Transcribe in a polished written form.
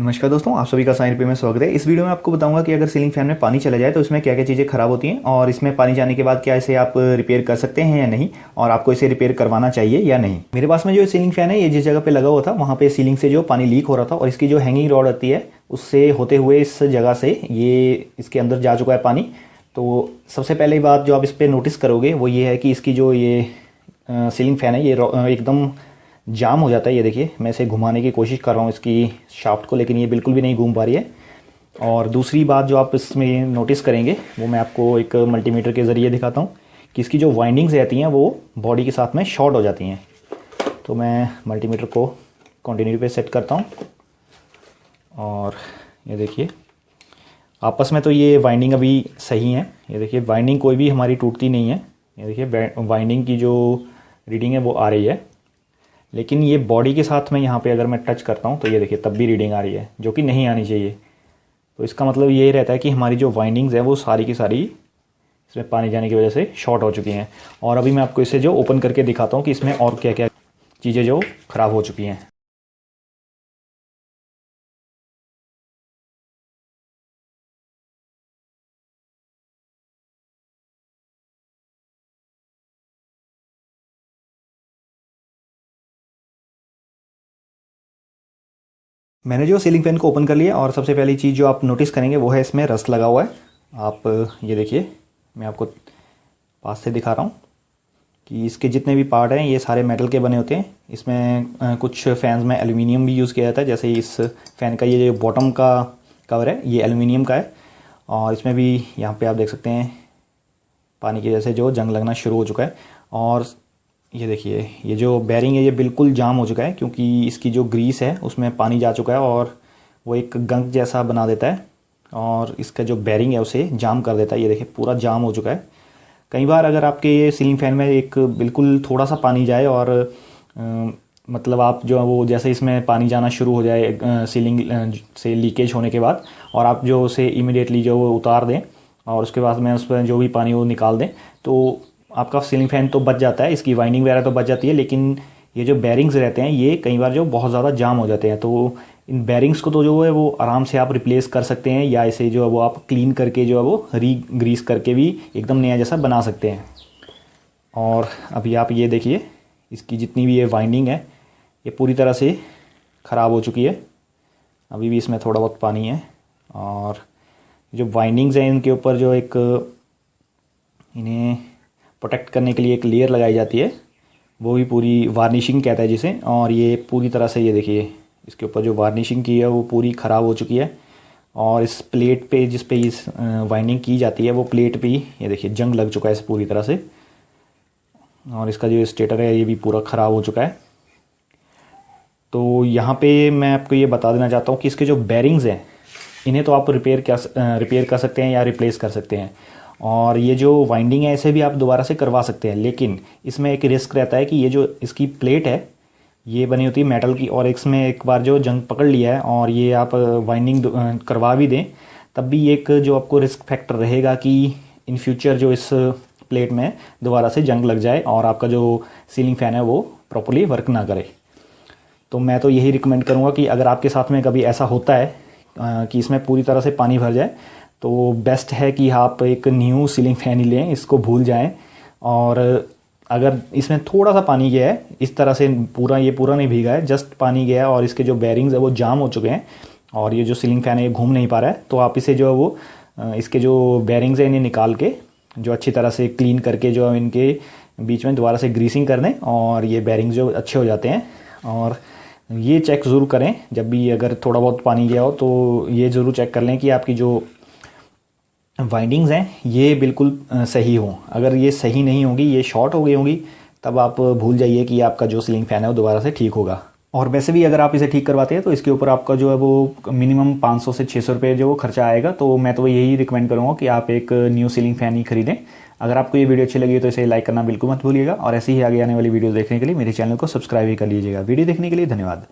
नमस्कार दोस्तों, आप सभी का साइन पे में स्वागत है। इस वीडियो में आपको बताऊंगा कि अगर सीलिंग फैन में पानी चला जाए तो इसमें क्या क्या चीज़ें खराब होती हैं और इसमें पानी जाने के बाद क्या इसे आप रिपेयर कर सकते हैं या नहीं, और आपको इसे रिपेयर करवाना चाहिए या नहीं। मेरे पास में जो सीलिंग फैन है ये जिस जगह पे लगा हुआ था वहाँ पे सीलिंग से जो पानी लीक हो रहा था और इसकी जो हैंगिंग रॉड आती है उससे होते हुए इस जगह से ये इसके अंदर जा चुका है पानी। तो सबसे पहले बात जो आप इस पर नोटिस करोगे वो ये है कि इसकी जो ये सीलिंग फैन है ये एकदम जाम हो जाता है। ये देखिए, मैं इसे घुमाने की कोशिश कर रहा हूँ इसकी शाफ्ट को, लेकिन ये बिल्कुल भी नहीं घूम पा रही है। और दूसरी बात जो आप इसमें नोटिस करेंगे वो मैं आपको एक मल्टीमीटर के ज़रिए दिखाता हूँ कि इसकी जो वाइंडिंग्स रहती हैं वो बॉडी के साथ में शॉर्ट हो जाती हैं। तो मैं मल्टीमीटर को कंटिन्यू पे सेट करता हूँ और ये देखिए आपस में तो ये वाइंडिंग अभी सही है। ये देखिए वाइंडिंग कोई भी हमारी टूटती नहीं है। ये देखिए वाइंडिंग की जो रीडिंग है वो आ रही है, लेकिन ये बॉडी के साथ में यहाँ पे अगर मैं टच करता हूँ तो ये देखिए तब भी रीडिंग आ रही है, जो कि नहीं आनी चाहिए। तो इसका मतलब ये रहता है कि हमारी जो वाइंडिंग्स है वो सारी की सारी इसमें पानी जाने की वजह से शॉर्ट हो चुकी हैं। और अभी मैं आपको इसे जो ओपन करके दिखाता हूँ कि इसमें और क्या क्या चीज़ें जो ख़राब हो चुकी हैं। मैंने जो सीलिंग फैन को ओपन कर लिया और सबसे पहली चीज़ जो आप नोटिस करेंगे वो है इसमें रस्ट लगा हुआ है। आप ये देखिए, मैं आपको पास से दिखा रहा हूँ कि इसके जितने भी पार्ट हैं ये सारे मेटल के बने होते हैं। इसमें कुछ फैंस में एल्युमिनियम भी यूज़ किया जाता है, जैसे इस फ़ैन का ये जो बॉटम का कवर है ये एल्युमिनियम का है। और इसमें भी यहाँ पे आप देख सकते हैं पानी की वजह से जो जंग लगना शुरू हो चुका है। और ये देखिए ये जो बैरिंग है ये बिल्कुल जाम हो चुका है, क्योंकि इसकी जो ग्रीस है उसमें पानी जा चुका है और वो एक गंक जैसा बना देता है और इसका जो बैरिंग है उसे जाम कर देता है। ये देखिए पूरा जाम हो चुका है। कई बार अगर आपके ये सीलिंग फैन में एक बिल्कुल थोड़ा सा पानी जाए और मतलब आप जो वो जैसे इसमें पानी जाना शुरू हो जाए सीलिंग से लीकेज होने के बाद, और आप जो उसे इमिडिएटली जो वो उतार दें और उसके बाद में उस पर जो भी पानी वो निकाल दें तो आपका सीलिंग फैन तो बच जाता है, इसकी वाइंडिंग वगैरह तो बच जाती है। लेकिन ये जो बैरिंग्स रहते हैं ये कई बार जो बहुत ज़्यादा जाम हो जाते हैं, तो इन बैरिंग्स को तो जो है वो आराम से आप रिप्लेस कर सकते हैं, या इसे जो है वो आप क्लीन करके जो है वो ग्रीस करके भी एकदम नया जैसा बना सकते हैं। और अभी आप ये देखिए इसकी जितनी भी ये वाइंडिंग है ये पूरी तरह से ख़राब हो चुकी है। अभी भी इसमें थोड़ा बहुत पानी है और जो वाइंडिंग्स हैं इनके ऊपर जो एक इन्हें प्रोटेक्ट करने के लिए एक लेयर लगाई जाती है, वो भी पूरी वार्निशिंग कहता है जिसे। और ये पूरी तरह से ये देखिए इसके ऊपर जो वार्निशिंग की है वो पूरी ख़राब हो चुकी है। और इस प्लेट पे जिस पे इस वाइंडिंग की जाती है वो प्लेट पे ही ये देखिए जंग लग चुका है इस पूरी तरह से। और इसका जो स्टेटर है ये भी पूरा ख़राब हो चुका है। तो यहाँ पे मैं आपको ये बता देना चाहता हूँ कि इसके जो बैरिंग्स हैं इन्हें तो आप रिपेयर कर सकते हैं या रिप्लेस कर सकते हैं, और ये जो वाइंडिंग है इसे भी आप दोबारा से करवा सकते हैं। लेकिन इसमें एक रिस्क रहता है कि ये जो इसकी प्लेट है ये बनी होती है मेटल की, और इसमें एक बार जो जंग पकड़ लिया है और ये आप वाइंडिंग करवा भी दें तब भी एक जो आपको रिस्क फैक्टर रहेगा कि इन फ्यूचर जो इस प्लेट में दोबारा से जंग लग जाए और आपका जो सीलिंग फ़ैन है वो प्रॉपर्ली वर्क ना करे। तो मैं तो यही रिकमेंड करूँगा कि अगर आपके साथ में कभी ऐसा होता है कि इसमें पूरी तरह से पानी भर जाए तो बेस्ट है कि आप एक न्यू सीलिंग फैन ही लें, इसको भूल जाएं। और अगर इसमें थोड़ा सा पानी गया है इस तरह से ये पूरा नहीं भीगा है, जस्ट पानी गया है और इसके जो बैरिंग्स है वो जाम हो चुके हैं और ये जो सीलिंग फैन है ये घूम नहीं पा रहा है, तो आप इसे जो है वो इसके जो बैरिंग्स हैं इन्हें निकाल के जो अच्छी तरह से क्लीन करके जो इनके बीच में दोबारा से ग्रीसिंग कर दें और ये बैरिंग्स जो अच्छे हो जाते हैं। और ये चेक ज़रूर करें जब भी अगर थोड़ा बहुत पानी गया हो तो ये ज़रूर चेक कर लें कि आपकी जो वाइंडिंग्स हैं ये बिल्कुल सही हों। अगर ये सही नहीं होंगी, ये शॉर्ट हो गई होंगी, तब आप भूल जाइए कि आपका जो सीलिंग फ़ैन है वो दोबारा से ठीक होगा। और वैसे भी अगर आप इसे ठीक करवाते हैं तो इसके ऊपर आपका जो है वो मिनिमम 500 से 600 रुपये जो वो खर्चा आएगा। तो मैं तो यही रिकमेंड करूँगा कि आप एक न्यू सीलिंग फ़ैन ही खरीदें। अगर आपको ये वीडियो अच्छी लगी तो इसे लाइक करना बिल्कुल मत भूलिएगा, और ऐसे ही आगे आने वाली वीडियो देखने के लिए मेरे चैनल को सब्सक्राइब भी कर लीजिएगा। वीडियो देखने के लिए धन्यवाद।